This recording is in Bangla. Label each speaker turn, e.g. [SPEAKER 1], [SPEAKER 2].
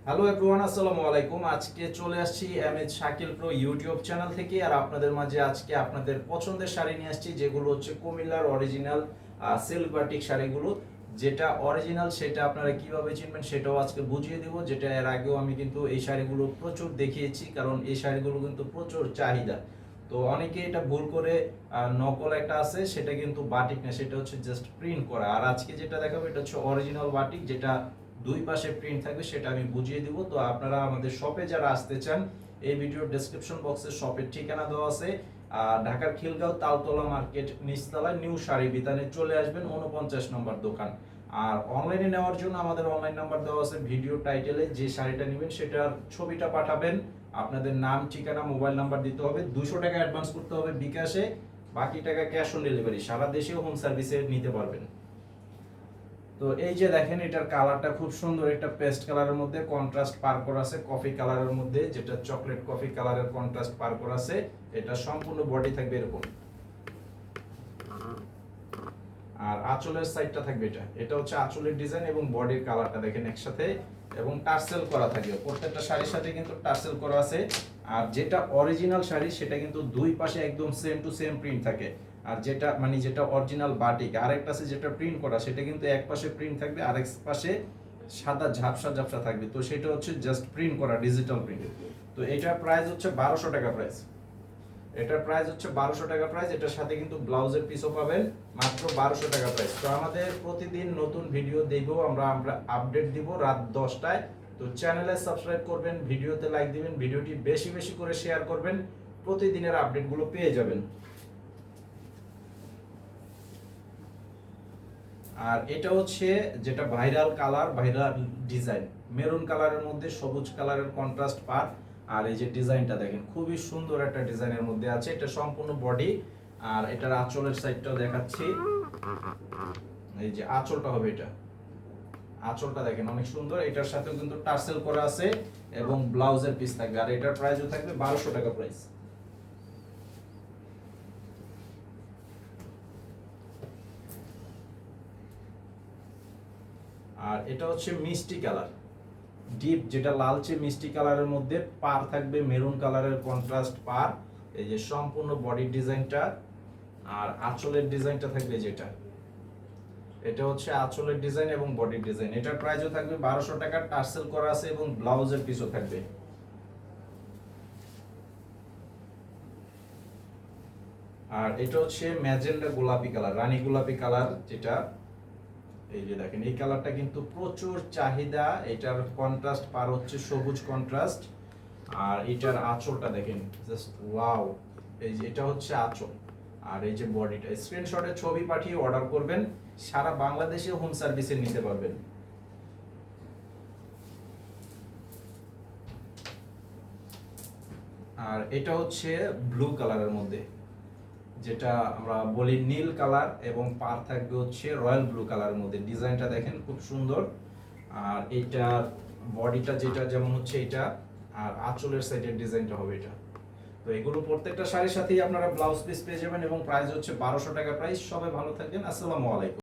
[SPEAKER 1] হ্যালো এভরিওয়ান, আসসালামু আলাইকুম। আজকে চলে আসছি MH Shakil pro YouTube channel থেকে। আর আপনাদের মাঝে আজকে আপনাদের পছন্দের শাড়ি নিয়ে আসছি, যেগুলো হচ্ছে কুমিল্লার অরিজিনাল সিল্ক বাটিক শাড়িগুলো। যেটা অরিজিনাল সেটা আপনারা কিভাবে চিনবেন সেটাও আজকে বুঝিয়ে দিব। যেটা এর আগেও আমি কিন্তু এই শাড়িগুলো প্রচুর দেখিয়েছি, কারণ এই শাড়িগুলো কিন্তু প্রচুর চাহিদা। তো অনেকে এটা ভুল করে নকল একটা আছে, সেটা কিন্তু বাটিক না, সেটা হচ্ছে জাস্ট প্রিন্ট করা। আর আজকে যেটা দেখাবো এটা হচ্ছে অরিজিনাল বাটিক, যেটা দুই পাশে প্রিন্ট থাকবে, সেটা আমি বুঝিয়ে দিব। তো আপনারা আমাদের শপে যারা আসতে চান, এই ভিডিওর ডেসক্রিপশন বক্সে শপের ঠিকানা দেওয়া আছে। ঢাকার খিলগাঁও তালতলা মার্কেট নিচতলায় নিউ শাড়ি বিতানে চলে আসবেন, 49 নম্বর দোকান। আর অনলাইনে নেওয়ার জন্য আমাদের অনলাইন নাম্বার দেওয়া আছে ভিডিও টাইটেলে। যে শাড়িটা নেবেন সেটার ছবিটা পাঠাবেন, আপনাদের নাম, ঠিকানা, মোবাইল নাম্বার দিতে হবে। 200 টাকা অ্যাডভান্স করতে হবে বিকাশে, বাকি টাকা ক্যাশ অন ডেলিভারি। সারা দেশেও হোম সার্ভিসে নিতে পারবেন। তো এই যে দেখেন, এটার কালারটা খুব সুন্দর, একটা পেস্ট কালারের মধ্যে কন্ট্রাস্ট পার করা আছে কফি কালারের মধ্যে, যেটা চকলেট কফি কালারের কন্ট্রাস্ট পার করা আছে। এটা সম্পূর্ণ বডি থাকবে এরকম, আর আঁচলের সাইডটা থাকবে এটা। এটা হচ্ছে আঁচলের ডিজাইন এবং বডির কালারটা দেখেন একসাথে, এবং টার্সেল করা থাকবে প্রত্যেকটা শাড়ির সাথে, কিন্তু টার্সেল করা আছে। আর যেটা অরিজিনাল শাড়ি সেটা কিন্তু দুই পাশে একদম সেম টু সেম প্রিন্ট থাকে। আর যেটা যেটা অরিজিনাল বাটিক, আরেকটা আছে যেটা প্রিন্ট করা, সেটা কিন্তু এক পাশে প্রিন্ট থাকবে, আরেক পাশে সাদা ঝাপসা ঝাপসা থাকবে। তো সেটা হচ্ছে জাস্ট প্রিন্ট করা, ডিজিটাল প্রিন্ট। তো এটার প্রাইস হচ্ছে 1200 টাকা প্রাইস। এটার প্রাইস হচ্ছে 1200 টাকা প্রাইস। এটার সাথে কিন্তু ব্লাউজের পিসও পাবেন, মাত্র 1200 টাকা প্রাইস। তো আমাদের প্রতিদিন নতুন ভিডিও দেখবো, আমরা আপডেট দিব রাত 10টায়। তো চ্যানেলে সাবস্ক্রাইব করবেন, ভিডিওতে লাইক দিবেন, ভিডিওটি বেশি বেশি করে শেয়ার করবেন, প্রতিদিনের আপডেটগুলো পেয়ে যাবেন। আর এটা হচ্ছে যেটা viral colour, viral design, maroon কালারের মধ্যে সবুজ কালারের কন্ট্রাস্ট পার। আর এই যে ডিজাইনটা দেখেন, খুবই সুন্দর একটা ডিজাইনের মধ্যে আছে। এটা সম্পূর্ণ বডি। আর এটার আঁচলের সাইডটাও দেখাচ্ছি, এই যে আঁচলটা হবে এটা। আঁচলটা দেখেন অনেক সুন্দর, এটার সাথেও কিন্তু টার্সেল করা আছে এবং ব্লাউজের পিস থাকবে। আর এটার প্রাইসও থাকবে 1200 টাকা প্রাইস। আর এটা হচ্ছে মিষ্টি কালার, ডিপ যেটা লালচে মিষ্টি কালারের মধ্যে পার থাকবে, মেরুন কালারের কন্ট্রাস্ট পার। এই যে সম্পূর্ণ বডি ডিজাইনটা, আর আঁচলের ডিজাইনটা থাকবে যেটা, এটা হচ্ছে আঁচলের ডিজাইন এবং বডি ডিজাইন। এটার প্রাইসও থাকবে 1200 টাকা, টার্সেল করা আছে এবং ব্লাউজের পিসও থাকবে। আর এটা হচ্ছে ম্যাজেন্ডা গোলাপি কালার, রানী গোলাপি কালার যেটা। এই যে দেখেন, এই কালারটা কিন্তু প্রচুর চাহিদা। এটার কন্ট্রাস্ট পার হচ্ছে সবুজ কন্ট্রাস্ট। আর এটার আঁচলটা দেখেন, জাস্ট ওয়াও। এই যে এটা হচ্ছে আঁচল, আর এই যে বডিটা। স্ক্রিনশটে ছবি পাঠিয়ে অর্ডার করবেন, সারা বাংলাদেশে হোম সার্ভিসে নিতে পারবেন। আর এটা হচ্ছে ব্লু কালারের মধ্যে, যেটা আমরা বলি নীল কালার, এবং পার থাকবে হচ্ছে রয়্যাল ব্লু কালারের মধ্যে। ডিজাইনটা দেখেন খুব সুন্দর। আর এইটার বডিটা যেটা যেমন হচ্ছে এটা, আর আঁচলের সাইডের ডিজাইনটা হবে এটা। তো এগুলো প্রত্যেকটা শাড়ির সাথেই আপনারা ব্লাউজ পিস পেয়ে যাবেন, এবং প্রাইস হচ্ছে 1200 টাকা প্রাইস। সবাই ভালো থাকবেন, আসসালামু আলাইকুম।